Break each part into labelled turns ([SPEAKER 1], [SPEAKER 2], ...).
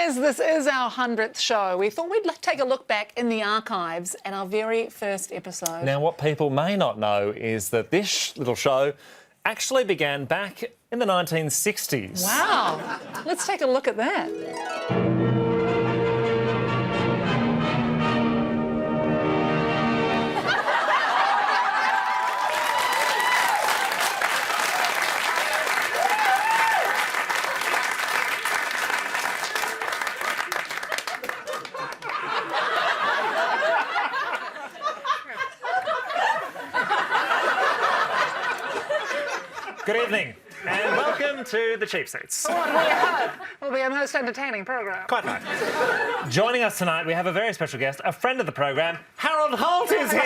[SPEAKER 1] As this is our 100th show, we thought we'd take a look back in the archives at our very first episode.
[SPEAKER 2] Now, what people may not know is that this little show actually began back in the 1960s.
[SPEAKER 1] Wow. Let's take a look at that.
[SPEAKER 2] Good evening, and welcome to the Cheap Seats.
[SPEAKER 1] What we hope will be a most entertaining programme.
[SPEAKER 2] Quite right. Joining us tonight, we have a very special guest, a friend of the programme. Harold Holt is here.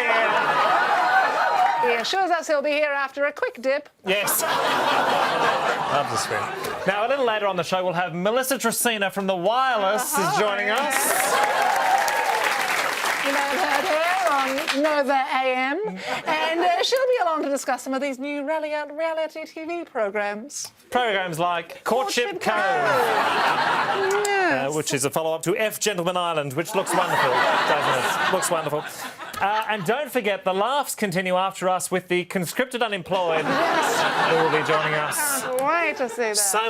[SPEAKER 1] He assures us he'll be here after a quick dip.
[SPEAKER 2] Yes. Love to swim. Now, a little later on the show, we'll have Melissa Tresina from The Wireless is joining us.
[SPEAKER 1] You may have heard her on Nova AM, and she'll be along to discuss some of these new reality TV programmes.
[SPEAKER 2] Programmes like Courtship Cove,
[SPEAKER 1] Yes.
[SPEAKER 2] which is a follow-up to F Gentleman Island, which looks wonderful, doesn't it? Looks wonderful. And don't forget, the laughs continue after us with the conscripted unemployed who will be joining us.
[SPEAKER 1] Can't wait to see that.
[SPEAKER 2] So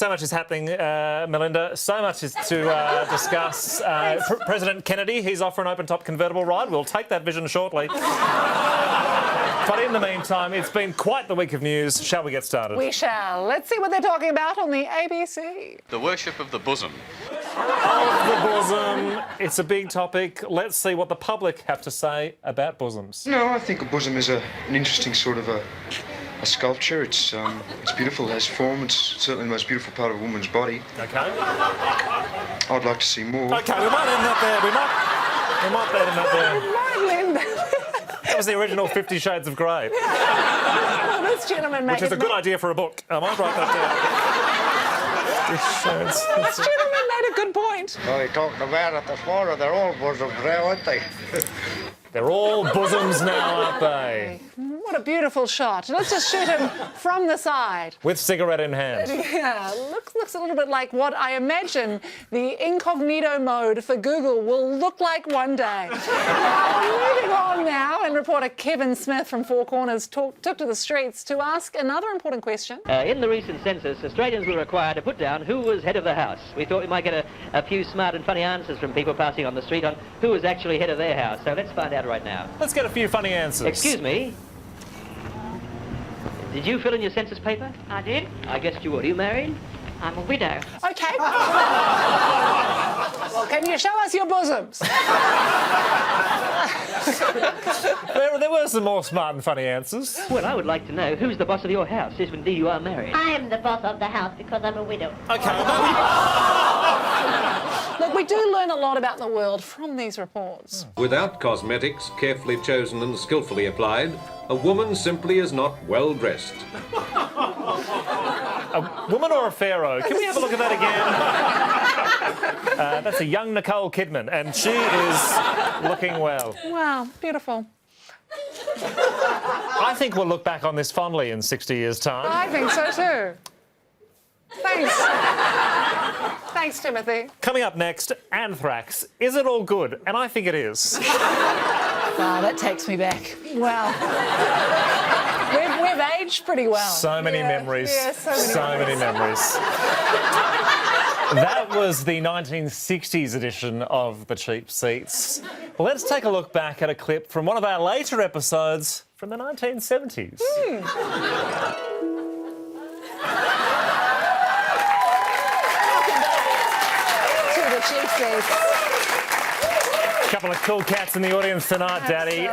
[SPEAKER 2] much is happening, Melinda. So much is to discuss. President Kennedy, he's off for an open-top convertible ride. We'll take that vision shortly. But in the meantime, it's been quite the week of news. Shall we get started?
[SPEAKER 1] We shall. Let's see what they're talking about on the ABC.
[SPEAKER 3] The worship of the bosom.
[SPEAKER 2] Of the bosom. It's a big topic. Let's see what the public have to say about bosoms.
[SPEAKER 4] No, I think a bosom is an interesting sort of a sculpture. It's beautiful, it has form. It's certainly the most beautiful part of a woman's body.
[SPEAKER 2] OK.
[SPEAKER 4] I'd like to see more.
[SPEAKER 2] OK, we might end up there. We might end up there. That was the original 50 Shades of Grey.
[SPEAKER 1] Well, this gentleman
[SPEAKER 2] Which is a good idea for a book. I might write that down.
[SPEAKER 1] This gentleman made a good point.
[SPEAKER 5] Oh, he talked about it this morning. They're all bosoms now, aren't they?
[SPEAKER 2] They're all bosoms now, aren't they?
[SPEAKER 1] What a beautiful shot. Let's just shoot him from the side.
[SPEAKER 2] With cigarette in hand.
[SPEAKER 1] Yeah, looks a little bit like what I imagine the incognito mode for Google will look like one day. Moving on now, and reporter Kevin Smith from Four Corners took to the streets to ask another important question.
[SPEAKER 6] In the recent census, Australians were required to put down who was head of the house. We thought we might get a few smart and funny answers from people passing on the street on who was actually head of their house. So let's find out right now.
[SPEAKER 2] Let's get a few funny answers.
[SPEAKER 6] Excuse me. Did you fill in your census paper?
[SPEAKER 7] I did.
[SPEAKER 6] I guessed you would. Are you married?
[SPEAKER 7] I'm a widow.
[SPEAKER 1] OK. Well, can you show us your bosoms?
[SPEAKER 2] There were some more smart and funny answers.
[SPEAKER 6] Well, I would like to know who's the boss of your house, if indeed you are married.
[SPEAKER 7] I am the boss of the house because I'm a widow.
[SPEAKER 2] OK.
[SPEAKER 1] Look, we do learn a lot about the world from these reports.
[SPEAKER 8] Without cosmetics, carefully chosen and skillfully applied, a woman simply is not well dressed.
[SPEAKER 2] A woman or a pharaoh? Can we have a look at that again? That's a young Nicole Kidman, and she is looking well.
[SPEAKER 1] Wow, beautiful.
[SPEAKER 2] I think we'll look back on this fondly in 60 years' time.
[SPEAKER 1] I think so too. Thanks. Thanks, Timothy.
[SPEAKER 2] Coming up next, anthrax. Is it all good? And I think it is.
[SPEAKER 1] Wow, that takes me back. Wow. We've aged pretty well.
[SPEAKER 2] So many memories.
[SPEAKER 1] Yeah, so many
[SPEAKER 2] memories. That was the 1960s edition of The Cheap Seats. Well, let's take a look back at a clip from one of our later episodes from the 1970s.
[SPEAKER 1] To the Cheap Seats.
[SPEAKER 2] A couple of cool cats in the audience tonight, Daddy.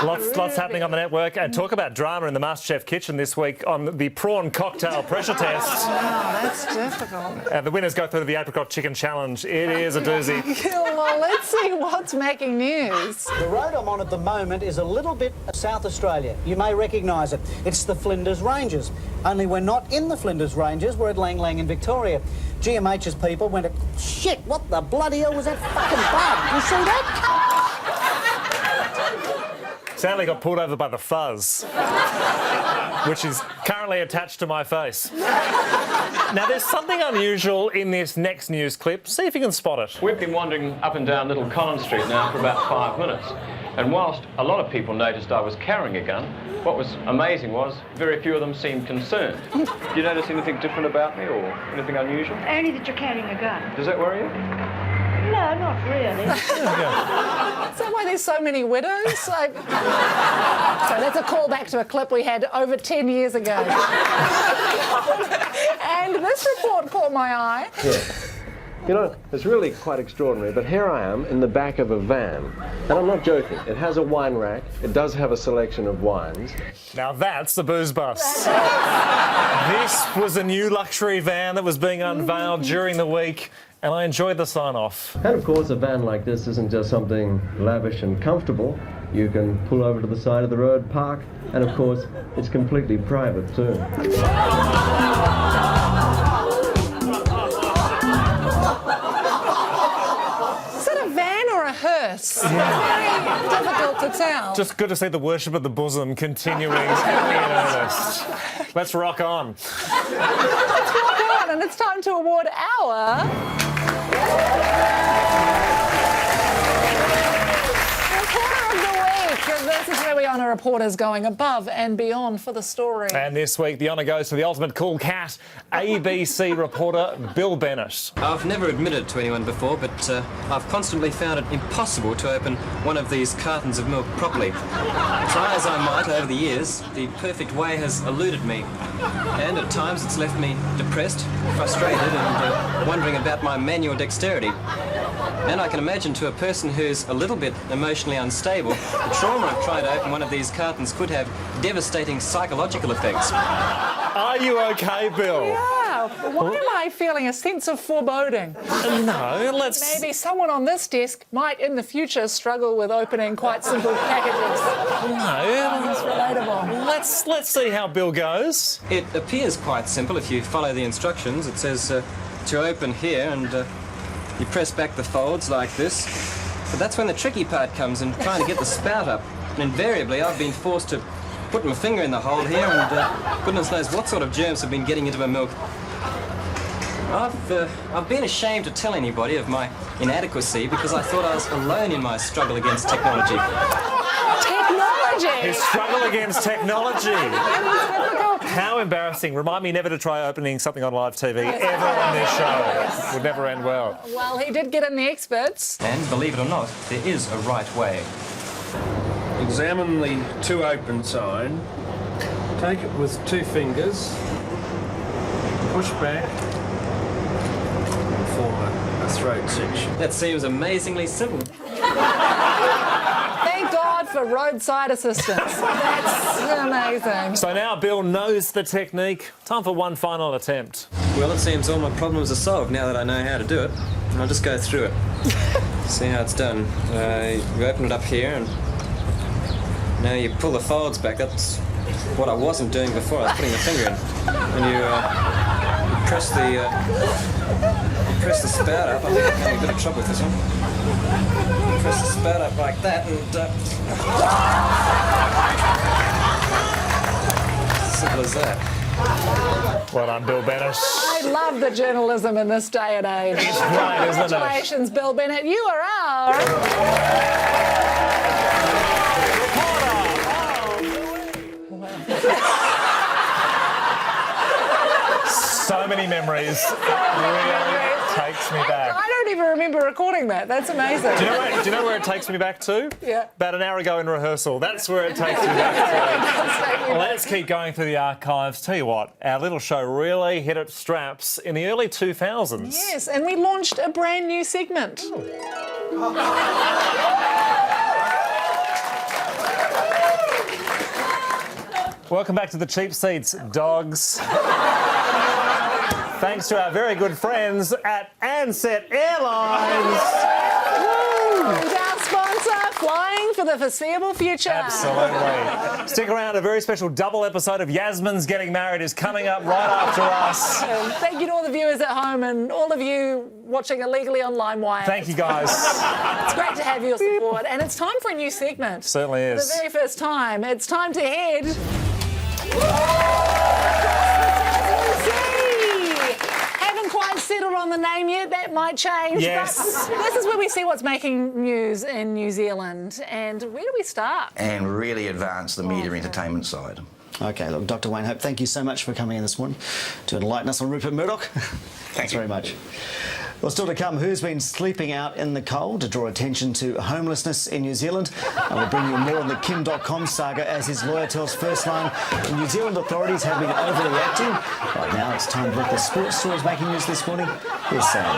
[SPEAKER 2] Lots happening on the network. And talk about drama in the MasterChef kitchen this week on the prawn cocktail pressure test.
[SPEAKER 1] Wow, that's difficult.
[SPEAKER 2] The winners go through the apricot chicken challenge. It is a doozy.
[SPEAKER 1] Well, let's see what's making news.
[SPEAKER 9] The road I'm on at the moment is a little bit of South Australia. You may recognise it. It's the Flinders Ranges. Only we're not in the Flinders Ranges, we're at Lang Lang in Victoria. GMH's people went, shit, what the bloody hell was that fucking bug? You see that?
[SPEAKER 2] Sadly got pulled over by the fuzz, which is currently attached to my face. Now, there's something unusual in this next news clip. See if you can spot it.
[SPEAKER 3] We've been wandering up and down Little Collins Street now for about 5 minutes. And whilst a lot of people noticed I was carrying a gun, what was amazing was very few of them seemed concerned. Do you notice anything different about me or anything unusual?
[SPEAKER 7] Only that you're carrying a gun.
[SPEAKER 3] Does that worry you?
[SPEAKER 7] No, not really.
[SPEAKER 1] Is that why there's so many widows? So that's a callback to a clip we had over 10 years ago. And this report caught my eye.
[SPEAKER 10] Yeah. You know, it's really quite extraordinary, but here I am in the back of a van. And I'm not joking. It has a wine rack. It does have a selection of wines.
[SPEAKER 2] Now that's the booze bus. This was a new luxury van that was being unveiled during the week, and I enjoyed the sign-off.
[SPEAKER 10] And of course, a van like this isn't just something lavish and comfortable. You can pull over to the side of the road, park, and of course, it's completely private too.
[SPEAKER 1] Hearse. Very difficult to tell.
[SPEAKER 2] Just good to see the worship of the bosom continuing in earnest. Let's rock on.
[SPEAKER 1] Let's rock on, and it's time to award our Reporter of the Week. This is where we honour reporters going above and beyond for the story.
[SPEAKER 2] And this week, the honour goes to the ultimate cool cat, ABC reporter Bill Bennett.
[SPEAKER 11] I've never admitted to anyone before, but I've constantly found it impossible to open one of these cartons of milk properly. Try as I might over the years, the perfect way has eluded me. And at times it's left me depressed, frustrated and wondering about my manual dexterity. And I can imagine to a person who's a little bit emotionally unstable, the trauma of trying to open one of these cartons could have devastating psychological effects.
[SPEAKER 2] Are you okay, Bill?
[SPEAKER 1] Yeah. Why am I feeling a sense of foreboding?
[SPEAKER 2] No, let's...
[SPEAKER 1] Maybe someone on this desk might in the future struggle with opening quite simple packages.
[SPEAKER 2] No.
[SPEAKER 1] It's relatable.
[SPEAKER 2] Let's see how Bill goes.
[SPEAKER 11] It appears quite simple if you follow the instructions. It says to open here and you press back the folds like this. But that's when the tricky part comes in trying to get the spout up. And invariably I've been forced to put my finger in the hole here and goodness knows what sort of germs have been getting into my milk. I've been ashamed to tell anybody of my inadequacy because I thought I was alone in my struggle against technology.
[SPEAKER 1] Technology?
[SPEAKER 2] His struggle against technology. How embarrassing. Remind me never to try opening something on live TV ever on this show. Would never end well.
[SPEAKER 1] Well, he did get in the experts.
[SPEAKER 11] And believe it or not, there is a right way.
[SPEAKER 12] Examine the to open sign. Take it with 2 fingers. Push back. And form a throat section.
[SPEAKER 11] That seems amazingly simple.
[SPEAKER 1] Thank God for roadside assistance. That's amazing.
[SPEAKER 2] So now Bill knows the technique. Time for one final attempt.
[SPEAKER 11] Well, it seems all my problems are solved now that I know how to do it. I'll just go through it. See how it's done. You open it up here and now you pull the folds back. That's what I wasn't doing before. I was putting the finger in. And you press the spout up. I think I'm having a bit of trouble with this one. Press the spout up like that and simple as that.
[SPEAKER 2] Well done, Bill Bennett.
[SPEAKER 1] I love the journalism in this day and age.
[SPEAKER 2] It's great, isn't it?
[SPEAKER 1] Congratulations, Bill Bennett. You are our...
[SPEAKER 2] So many memories. Really takes me back.
[SPEAKER 1] I don't even remember recording that. That's amazing.
[SPEAKER 2] Do you know where it takes me back to?
[SPEAKER 1] Yeah.
[SPEAKER 2] About an hour ago in rehearsal. That's where it takes me back to. Let's keep going through the archives. Tell you what, our little show really hit its straps in the early 2000s.
[SPEAKER 1] Yes, and we launched a brand new segment.
[SPEAKER 2] Welcome back to the Cheap Seats, dogs. Thanks to our very good friends at Ansett Airlines.
[SPEAKER 1] And our sponsor, flying for the foreseeable future.
[SPEAKER 2] Absolutely. Stick around. A very special double episode of Yasmin's Getting Married is coming up right after us.
[SPEAKER 1] Thank you to all the viewers at home and all of you watching illegally on LimeWire.
[SPEAKER 2] Thank you, guys.
[SPEAKER 1] It's great to have your support. And it's time for a new segment.
[SPEAKER 2] Certainly is.
[SPEAKER 1] For the very first time. It's time to head... Haven't quite settled on the name yet. That might change.
[SPEAKER 2] Yes.
[SPEAKER 1] But this is where we see what's making news in New Zealand. And where do we start?
[SPEAKER 13] And really advance the media entertainment side.
[SPEAKER 9] Okay, look, Dr. Wayne Hope, thank you so much for coming in this morning to enlighten us on Rupert Murdoch. Thanks very much. Well, still to come, who's been sleeping out in the cold to draw attention to homelessness in New Zealand? And we'll bring you more on the Kim.com saga as his lawyer tells First Line the New Zealand authorities have been overreacting. Right now, it's time to look at the sports stories making news this morning. Here's Sam.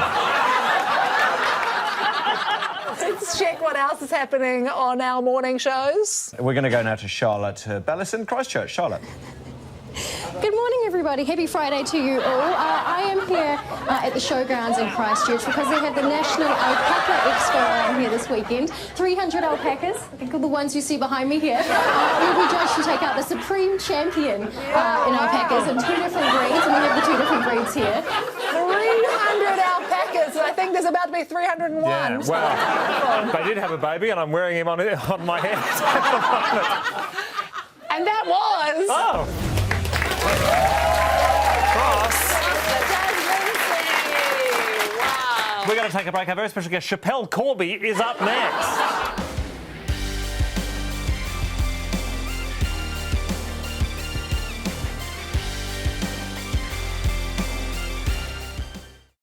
[SPEAKER 1] Let's check what else is happening on our morning shows.
[SPEAKER 14] We're going to go now to Charlotte Bellis in Christchurch. Charlotte.
[SPEAKER 15] Good morning, everybody. Happy Friday to you all. I am here at the showgrounds in Christchurch because they have the National Alpaca Expo on here this weekend. 300 alpacas, I think all the ones you see behind me here, will be judged to take out the supreme champion in alpacas in 2 different breeds, and we have the 2 different breeds here.
[SPEAKER 1] 300 alpacas. I think there's about to be 301.
[SPEAKER 2] Yeah, wow. They did have a baby, and I'm wearing him on my head at the moment.
[SPEAKER 1] And that was...
[SPEAKER 2] Oh. Wow. We're going to take a break. Our very special guest, Chappelle Corby, is up next.